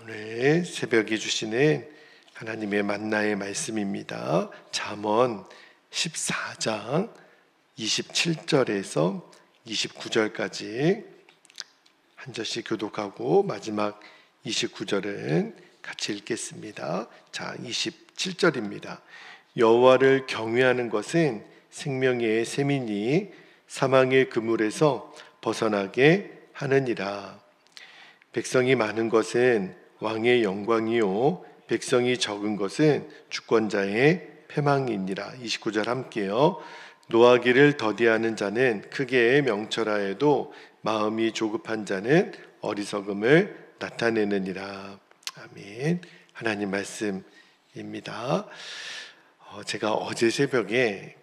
오늘 새벽에 주시는 하나님의 만나의 말씀입니다. 잠언 14장 27절에서 29절까지 한 절씩 교독하고 마지막 29절은 같이 읽겠습니다. 자, 27절입니다. 여호와를 경외하는 것은 생명의 셈이니 사망의 그물에서 벗어나게 하느니라. 백성이 많은 것은 왕의 영광이요 백성이 적은 것은 주권자의 패망이니라. 29절 함께요. 노하기를 더디하는 자는 크게 명철하여도 마음이 조급한 자는 어리석음을 나타내느니라. 아멘. 하나님 말씀입니다. 제가 어제 새벽에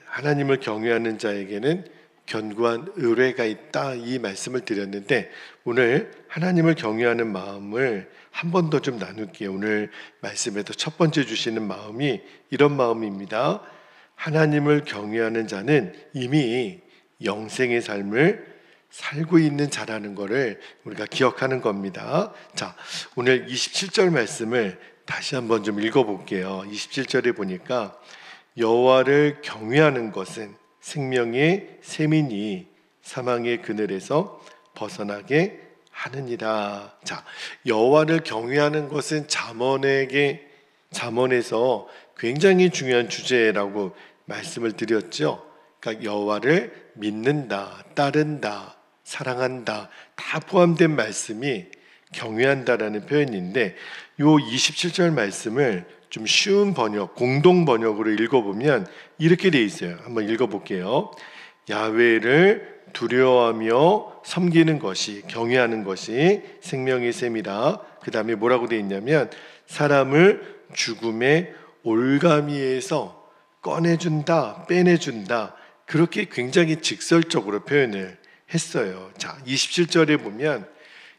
하나님을 경외하는 자에게는 견고한 의뢰가 있다, 이 말씀을 드렸는데 오늘 하나님을 경외하는 마음을 한 번 더 좀 나눌게요. 오늘 말씀에서 첫 번째 주시는 마음이 이런 마음입니다. 하나님을 경외하는 자는 이미 영생의 삶을 살고 있는 자라는 것을 우리가 기억하는 겁니다. 자, 오늘 27절 말씀을 다시 한번 좀 읽어볼게요. 27절에 보니까 여호와를 경외하는 것은 생명의 셈이니 사망의 그늘에서 벗어나게 하느니라. 자, 여호와를 경외하는 것은 잠언에서 굉장히 중요한 주제라고 말씀을 드렸죠. 그러니까 여호와를 믿는다, 따른다, 사랑한다, 다 포함된 말씀이 경외한다라는 표현인데, 요 27절 말씀을 좀 쉬운 번역, 공동 번역으로 읽어보면 이렇게 돼 있어요. 한번 읽어볼게요. 야훼를 두려워하며 섬기는 것이, 경외하는 것이 생명의 셈이라. 그 다음에 뭐라고 돼 있냐면 사람을 죽음의 올가미에서 꺼내준다, 빼내준다, 그렇게 굉장히 직설적으로 표현을 했어요. 자, 27절에 보면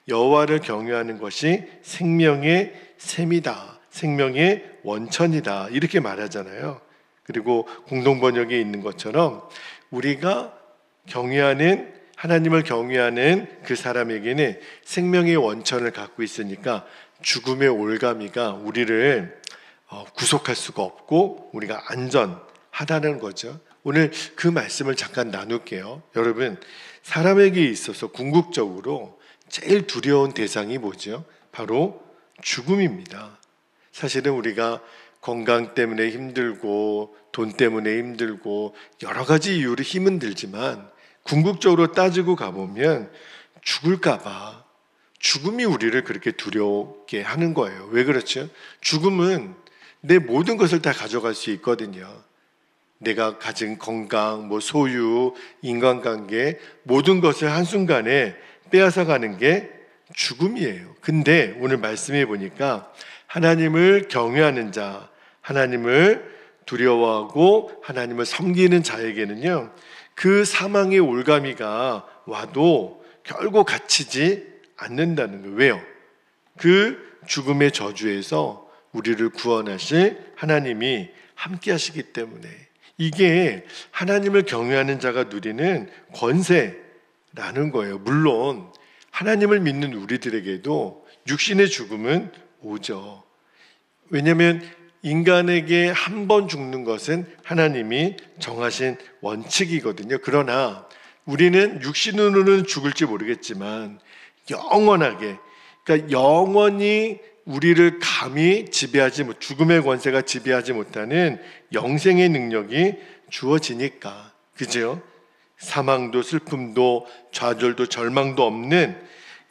여호와를 경외하는 것이 생명의 셈이다, 생명의 원천이다, 이렇게 말하잖아요. 그리고 공동번역에 있는 것처럼 우리가 경외하는, 하나님을 경외하는 그 사람에게는 생명의 원천을 갖고 있으니까 죽음의 올가미가 우리를 구속할 수가 없고 우리가 안전하다는 거죠. 오늘 그 말씀을 잠깐 나눌게요. 여러분, 사람에게 있어서 궁극적으로 제일 두려운 대상이 뭐죠? 바로 죽음입니다. 사실은 우리가 건강 때문에 힘들고 돈 때문에 힘들고 여러 가지 이유로 힘은 들지만 궁극적으로 따지고 가보면 죽을까봐, 죽음이 우리를 그렇게 두렵게 하는 거예요. 왜 그렇죠? 죽음은 내 모든 것을 다 가져갈 수 있거든요. 내가 가진 건강, 소유, 인간관계, 모든 것을 한순간에 빼앗아 가는 게 죽음이에요. 근데 오늘 말씀해 보니까 하나님을 경외하는 자, 하나님을 두려워하고 하나님을 섬기는 자에게는요, 그 사망의 올가미가 와도 결국 갇히지 않는다는 거예요. 왜요? 그 죽음의 저주에서 우리를 구원하실 하나님이 함께 하시기 때문에. 이게 하나님을 경외하는 자가 누리는 권세라는 거예요. 물론 하나님을 믿는 우리들에게도 육신의 죽음은 오죠. 왜냐하면 인간에게 한 번 죽는 것은 하나님이 정하신 원칙이거든요. 그러나 우리는 육신으로는 죽을지 모르겠지만 영원하게, 그러니까 영원히 우리를 감히 지배하지 못, 죽음의 권세가 지배하지 못하는 영생의 능력이 주어지니까, 그죠? 사망도 슬픔도 좌절도 절망도 없는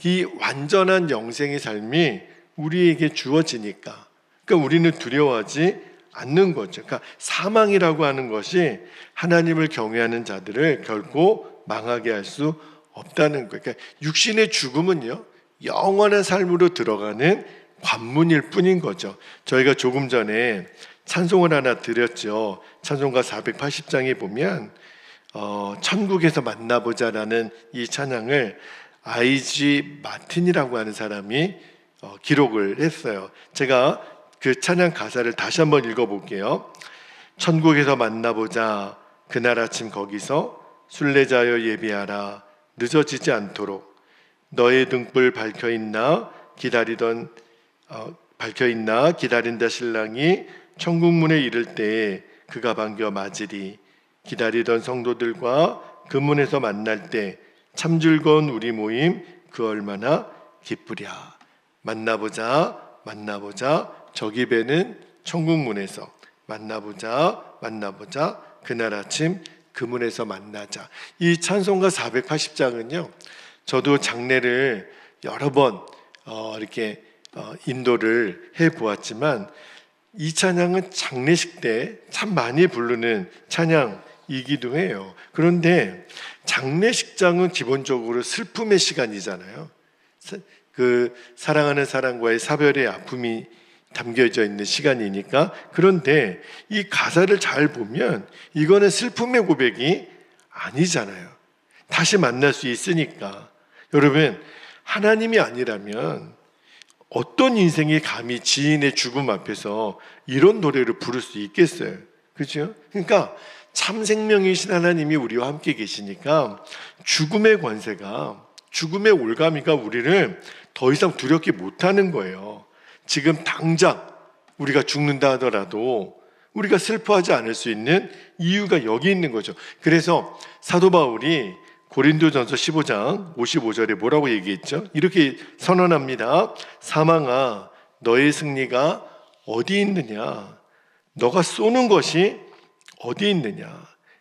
이 완전한 영생의 삶이 우리에게 주어지니까, 그러니까 우리는 두려워하지 않는 거죠. 그러니까 사망이라고 하는 것이 하나님을 경외하는 자들을 결코 망하게 할 수 없다는 거예요. 그러니까 육신의 죽음은요, 영원한 삶으로 들어가는 관문일 뿐인 거죠. 저희가 조금 전에 찬송을 하나 드렸죠. 찬송가 480장에 보면 천국에서 만나보자라는 이 찬양을 I.G. 마틴이라고 하는 사람이 기록을 했어요. 제가 그 찬양 가사를 다시 한번 읽어볼게요. 천국에서 만나보자, 그날 아침 거기서 순례자여 예비하라, 늦어지지 않도록 너의 등불 밝혀있나 기다리던 밝혀 있나 기다린다 신랑이 천국문에 이를 때에 그가 반겨 맞으리. 기다리던 성도들과 그 문에서 만날 때 참 즐거운 우리 모임 그 얼마나 기쁘랴. 만나보자 만나보자 저기 배는 천국문에서 만나보자 만나보자 그날 아침 그 문에서 만나자. 이 찬송가 480장은요 저도 장례를 여러 번 이렇게 인도를 해보았지만 이 찬양은 장례식 때 참 많이 부르는 찬양이기도 해요. 그런데 장례식장은 기본적으로 슬픔의 시간이잖아요. 그 사랑하는 사람과의 사별의 아픔이 담겨져 있는 시간이니까. 그런데 이 가사를 잘 보면 이거는 슬픔의 고백이 아니잖아요. 다시 만날 수 있으니까. 여러분, 하나님이 아니라면 어떤 인생이 감히 지인의 죽음 앞에서 이런 노래를 부를 수 있겠어요? 그렇죠? 그러니까 참 생명이신 하나님이 우리와 함께 계시니까 죽음의 권세가, 죽음의 올가미가 우리를 더 이상 두렵게 못하는 거예요. 지금 당장 우리가 죽는다 하더라도 우리가 슬퍼하지 않을 수 있는 이유가 여기 있는 거죠. 그래서 사도 바울이 고린도전서 15장 55절에 뭐라고 얘기했죠? 이렇게 선언합니다. 사망아 너의 승리가 어디 있느냐? 너가 쏘는 것이 어디 있느냐?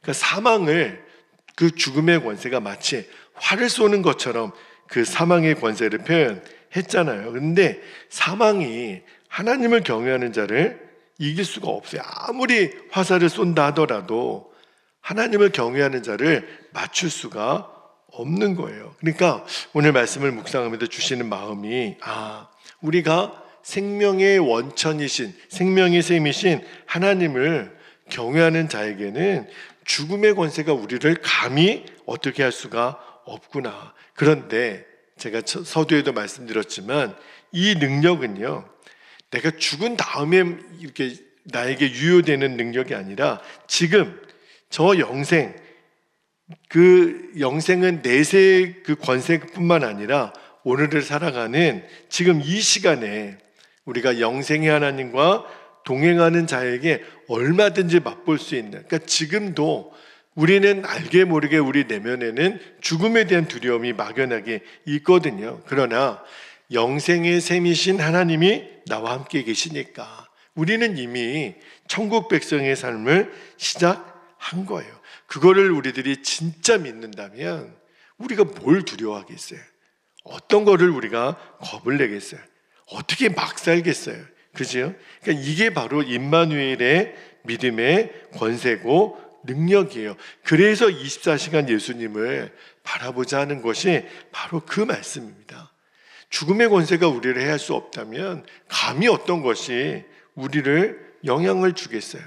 그러니까 사망을, 그 죽음의 권세가 마치 활을 쏘는 것처럼 그 사망의 권세를 표현했잖아요. 그런데 사망이 하나님을 경외하는 자를 이길 수가 없어요. 아무리 화살을 쏜다 하더라도 하나님을 경외하는 자를 맞출 수가 없는 거예요. 그러니까 오늘 말씀을 묵상하면서 주시는 마음이, 우리가 생명의 원천이신, 생명의 셈이신 하나님을 경외하는 자에게는 죽음의 권세가 우리를 감히 어떻게 할 수가 없구나. 그런데 제가 서두에도 말씀드렸지만 이 능력은요, 내가 죽은 다음에 이렇게 나에게 유효되는 능력이 아니라 지금 저 영생, 그 영생은 내세의 그 권세뿐만 아니라 오늘을 살아가는 지금 이 시간에 우리가 영생의 하나님과 동행하는 자에게 얼마든지 맛볼 수 있는, 그러니까 지금도 우리는 알게 모르게 우리 내면에는 죽음에 대한 두려움이 막연하게 있거든요. 그러나 영생의 셈이신 하나님이 나와 함께 계시니까 우리는 이미 천국 백성의 삶을 시작한 거예요. 그거를 우리들이 진짜 믿는다면 우리가 뭘 두려워하겠어요? 어떤 거를 우리가 겁을 내겠어요? 어떻게 막 살겠어요? 그죠? 그러니까 이게 바로 임마누엘의 믿음의 권세고 능력이에요. 그래서 24시간 예수님을 바라보자 하는 것이 바로 그 말씀입니다. 죽음의 권세가 우리를 해할 수 없다면 감히 어떤 것이 우리를 영향을 주겠어요?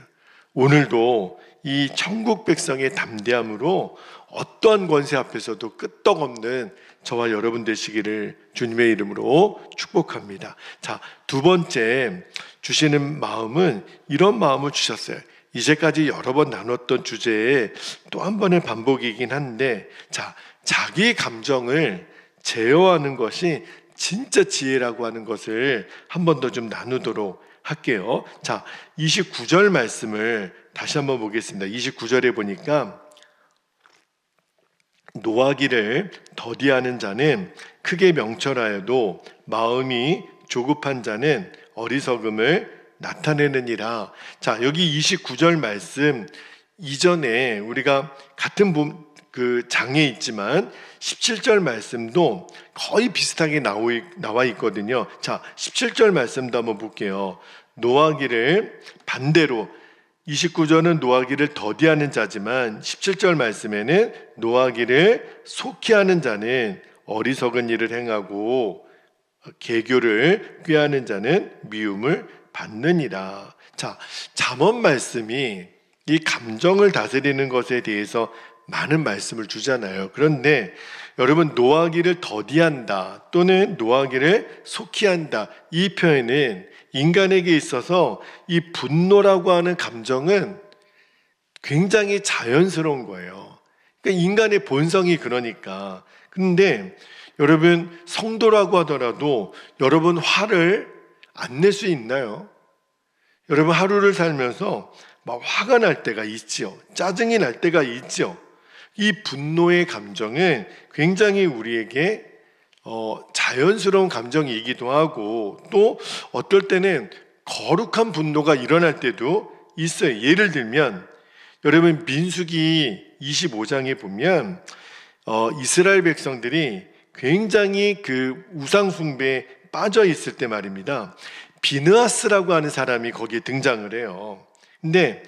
오늘도 이 천국 백성의 담대함으로 어떠한 권세 앞에서도 끄떡없는 저와 여러분 되시기를 주님의 이름으로 축복합니다. 자, 두 번째 주시는 마음은 이런 마음을 주셨어요. 이제까지 여러 번 나눴던 주제에 또 한 번의 반복이긴 한데, 자, 자기 감정을 제어하는 것이 진짜 지혜라고 하는 것을 한 번 더 좀 나누도록 할게요. 자, 29절 말씀을 다시 한번 보겠습니다. 29절에 보니까 노하기를 더디하는 자는 크게 명철하여도 마음이 조급한 자는 어리석음을 나타내느니라. 자, 여기 29절 말씀 이전에 우리가 같은 그 장에 있지만 17절 말씀도 거의 비슷하게 나와 있거든요. 자, 17절 말씀도 한번 볼게요. 노하기를 반대로, 29절은 노하기를 더디하는 자지만 17절 말씀에는 노하기를 속히 하는 자는 어리석은 일을 행하고 계교를 꾀하는 자는 미움을 받느니라. 자, 잠언 말씀이 이 감정을 다스리는 것에 대해서 많은 말씀을 주잖아요. 그런데 여러분, 노하기를 더디한다 또는 노하기를 속히 한다, 이 표현은 인간에게 있어서 이 분노라고 하는 감정은 굉장히 자연스러운 거예요. 그러니까 인간의 본성이 그러니까. 그런데 여러분, 성도라고 하더라도 여러분 화를 안 낼 수 있나요? 여러분, 하루를 살면서 막 화가 날 때가 있지요. 짜증이 날 때가 있지요. 이 분노의 감정은 굉장히 우리에게 자연스러운 감정이기도 하고, 또 어떨 때는 거룩한 분노가 일어날 때도 있어요. 예를 들면 여러분, 민수기 25장에 보면 이스라엘 백성들이 굉장히 그 우상 숭배에 빠져 있을 때 말입니다, 비느하스라고 하는 사람이 거기에 등장을 해요. 근데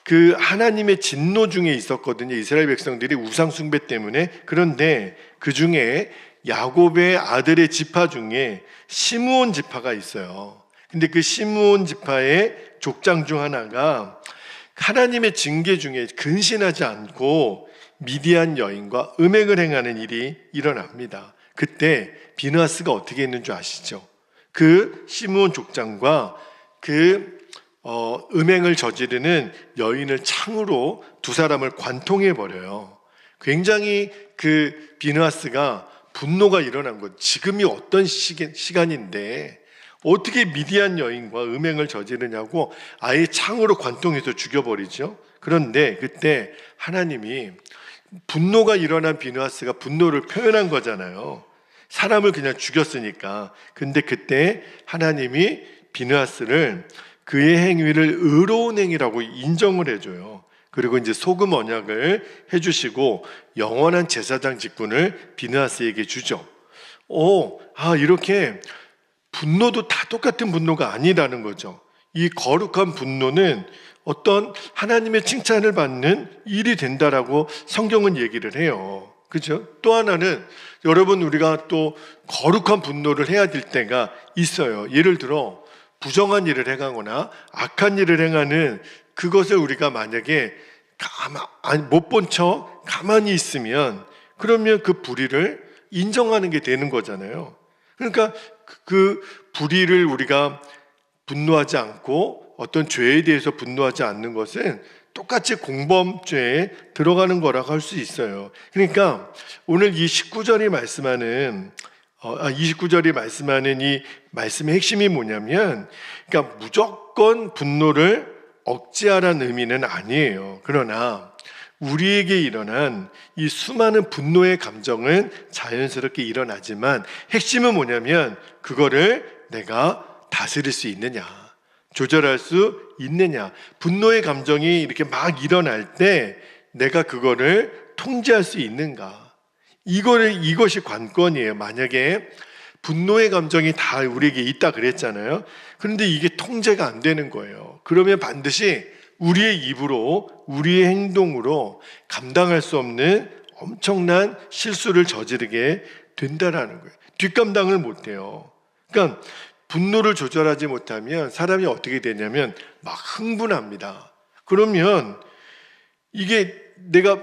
그 하나님의 진노 중에 있었거든요. 이스라엘 백성들이 우상 숭배 때문에. 그런데 그 중에 야곱의 아들의 지파 중에 시므온 지파가 있어요. 근데 그 시므온 지파의 족장 중 하나가 하나님의 징계 중에 근신하지 않고 미디안 여인과 음행을 행하는 일이 일어납니다. 그때 비느하스가 어떻게 했는 줄 아시죠? 그 시므온 족장과 그 음행을 저지르는 여인을 창으로 두 사람을 관통해 버려요. 굉장히 그 비느하스가 분노가 일어난 것. 지금이 어떤 시간인데 어떻게 미디안 여인과 음행을 저지르냐고 아예 창으로 관통해서 죽여버리죠. 그런데 그때 하나님이, 분노가 일어난 비느하스가 분노를 표현한 거잖아요. 사람을 그냥 죽였으니까. 근데 그때 하나님이 비느하스를, 그의 행위를 의로운 행위라고 인정을 해줘요. 그리고 이제 소금 언약을 해주시고 영원한 제사장 직분을 비느하스에게 주죠. 이렇게 분노도 다 똑같은 분노가 아니라는 거죠. 이 거룩한 분노는 어떤 하나님의 칭찬을 받는 일이 된다라고 성경은 얘기를 해요. 그렇죠? 또 하나는, 여러분, 우리가 또 거룩한 분노를 해야 될 때가 있어요. 예를 들어 부정한 일을 행하거나 악한 일을 행하는 그것을 우리가 만약에 못 본 척 가만히 있으면, 그러면 그 불의를 인정하는 게 되는 거잖아요. 그러니까 그 불의를 우리가 분노하지 않고 어떤 죄에 대해서 분노하지 않는 것은 똑같이 공범죄에 들어가는 거라고 할 수 있어요. 그러니까 오늘 이 19절이 말씀하는 29절이 말씀하는 이 말씀의 핵심이 뭐냐면, 그러니까 무조건 분노를 억제하라는 의미는 아니에요. 그러나 우리에게 일어난 이 수많은 분노의 감정은 자연스럽게 일어나지만, 핵심은 뭐냐면 그거를 내가 다스릴 수 있느냐, 조절할 수 있느냐. 분노의 감정이 이렇게 막 일어날 때 내가 그거를 통제할 수 있는가, 이것이 관건이에요. 만약에 분노의 감정이 다 우리에게 있다 그랬잖아요. 그런데 이게 통제가 안 되는 거예요. 그러면 반드시 우리의 입으로, 우리의 행동으로 감당할 수 없는 엄청난 실수를 저지르게 된다라는 거예요. 뒷감당을 못 해요. 그러니까 분노를 조절하지 못하면 사람이 어떻게 되냐면 막 흥분합니다. 그러면 이게 내가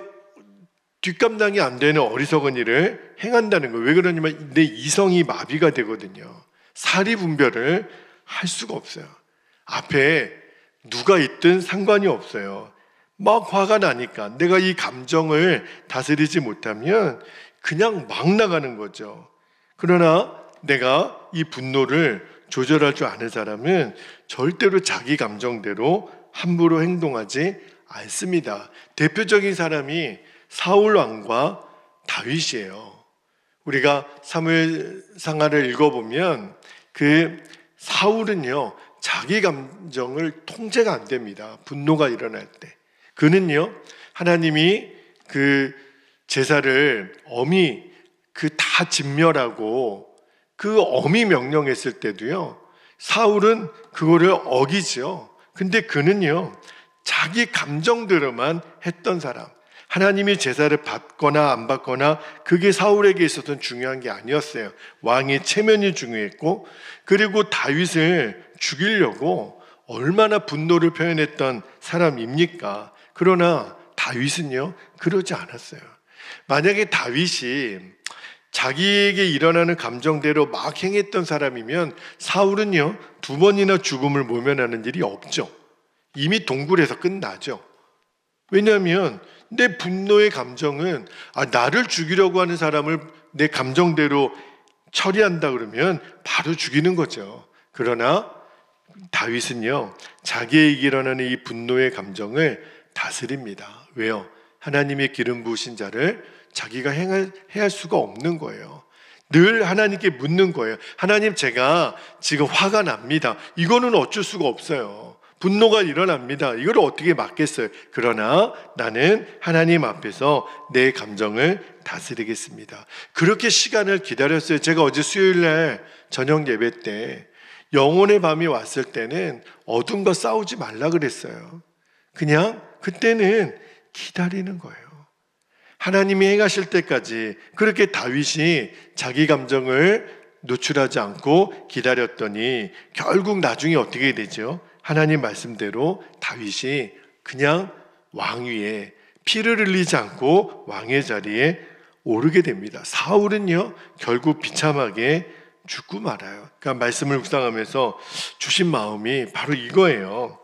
뒷감당이 안 되는 어리석은 일을 행한다는 거예요. 왜 그러냐면 내 이성이 마비가 되거든요. 사리 분별을 할 수가 없어요. 앞에 누가 있든 상관이 없어요. 막 화가 나니까 내가 이 감정을 다스리지 못하면 그냥 막 나가는 거죠. 그러나 내가 이 분노를 조절할 줄 아는 사람은 절대로 자기 감정대로 함부로 행동하지 않습니다. 대표적인 사람이 사울 왕과 다윗이에요. 우리가 사무엘 상하를 읽어보면 그 사울은요, 자기 감정을 통제가 안 됩니다. 분노가 일어날 때. 그는요, 하나님이 그 제사를 엄히 다 진멸하고 그 엄히 명령했을 때도요, 사울은 그거를 어기죠. 근데 그는요, 자기 감정대로만 했던 사람. 하나님이 제사를 받거나 안 받거나 그게 사울에게 있어서는 중요한 게 아니었어요. 왕의 체면이 중요했고, 그리고 다윗을 죽이려고 얼마나 분노를 표현했던 사람입니까? 그러나 다윗은요, 그러지 않았어요. 만약에 다윗이 자기에게 일어나는 감정대로 막 행했던 사람이면 사울은요, 2번이나 죽음을 모면하는 일이 없죠. 이미 동굴에서 끝나죠. 왜냐하면 내 분노의 감정은 나를 죽이려고 하는 사람을 내 감정대로 처리한다 그러면 바로 죽이는 거죠. 그러나 다윗은요, 자기에게 일어나는 이 분노의 감정을 다스립니다. 왜요? 하나님의 기름 부으신 자를 자기가 해할 수가 없는 거예요. 늘 하나님께 묻는 거예요. 하나님, 제가 지금 화가 납니다. 이거는 어쩔 수가 없어요. 분노가 일어납니다. 이걸 어떻게 막겠어요? 그러나 나는 하나님 앞에서 내 감정을 다스리겠습니다. 그렇게 시간을 기다렸어요. 제가 어제 수요일날 저녁 예배 때 영혼의 밤이 왔을 때는 어둠과 싸우지 말라 그랬어요. 그냥 그때는 기다리는 거예요. 하나님이 행하실 때까지. 그렇게 다윗이 자기 감정을 노출하지 않고 기다렸더니 결국 나중에 어떻게 되죠? 하나님 말씀대로 다윗이 그냥 왕위에 피를 흘리지 않고 왕의 자리에 오르게 됩니다. 사울은요, 결국 비참하게 죽고 말아요. 그러니까 말씀을 묵상하면서 주신 마음이 바로 이거예요.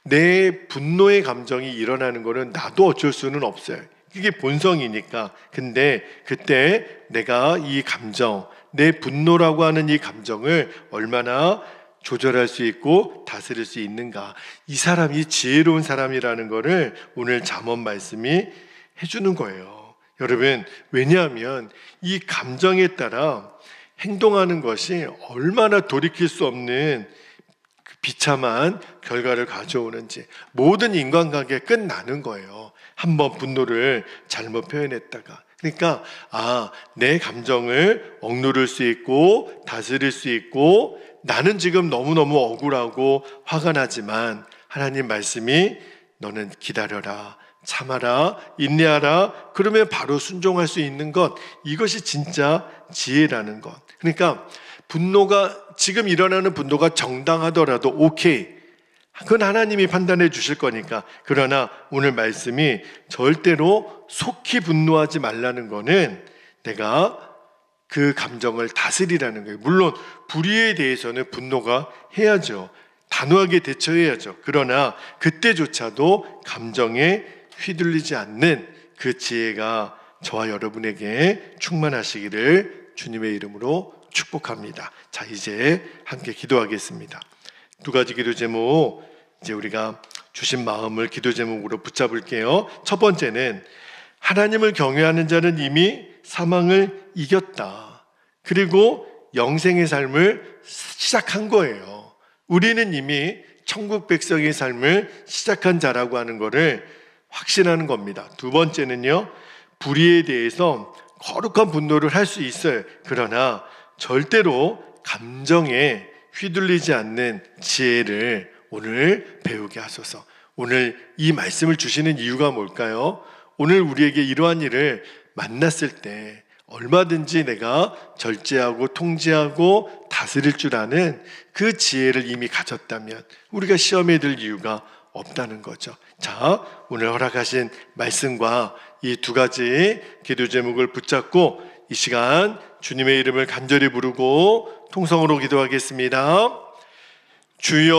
내 분노의 감정이 일어나는 거는 나도 어쩔 수는 없어요. 그게 본성이니까. 근데 그때 내가 이 감정, 내 분노라고 하는 이 감정을 얼마나 조절할 수 있고 다스릴 수 있는가. 이 사람이 지혜로운 사람이라는 거를 오늘 잠언 말씀이 해주는 거예요. 여러분, 왜냐하면 이 감정에 따라 행동하는 것이 얼마나 돌이킬 수 없는 비참한 결과를 가져오는지. 모든 인간관계 끝나는 거예요. 한번 분노를 잘못 표현했다가. 그러니까 내 감정을 억누를 수 있고 다스릴 수 있고, 나는 지금 너무너무 억울하고 화가 나지만 하나님 말씀이 너는 기다려라, 참아라, 인내하라. 그러면 바로 순종할 수 있는 것, 이것이 진짜 지혜라는 것. 그러니까 지금 일어나는 분노가 정당하더라도 오케이, 그건 하나님이 판단해 주실 거니까. 그러나 오늘 말씀이 절대로 속히 분노하지 말라는 거는 내가 그 감정을 다스리라는 거예요. 물론 불의에 대해서는 분노가 해야죠. 단호하게 대처해야죠. 그러나 그때조차도 감정에 휘둘리지 않는 그 지혜가 저와 여러분에게 충만하시기를 주님의 이름으로 축복합니다. 자, 이제 함께 기도하겠습니다. 두 가지 기도 제목, 이제 우리가 주신 마음을 기도 제목으로 붙잡을게요. 첫 번째는 하나님을 경외하는 자는 이미 사망을 이겼다. 그리고 영생의 삶을 시작한 거예요. 우리는 이미 천국 백성의 삶을 시작한 자라고 하는 것을 확신하는 겁니다. 두 번째는요, 불의에 대해서 거룩한 분노를 할 수 있어요. 그러나 절대로 감정에 휘둘리지 않는 지혜를 오늘 배우게 하소서. 오늘 이 말씀을 주시는 이유가 뭘까요? 오늘 우리에게 이러한 일을 만났을 때 얼마든지 내가 절제하고 통제하고 다스릴 줄 아는 그 지혜를 이미 가졌다면 우리가 시험에 들 이유가 없다는 거죠. 자, 오늘 허락하신 말씀과 이 두 가지 기도 제목을 붙잡고 이 시간 주님의 이름을 간절히 부르고 통성으로 기도하겠습니다. 주여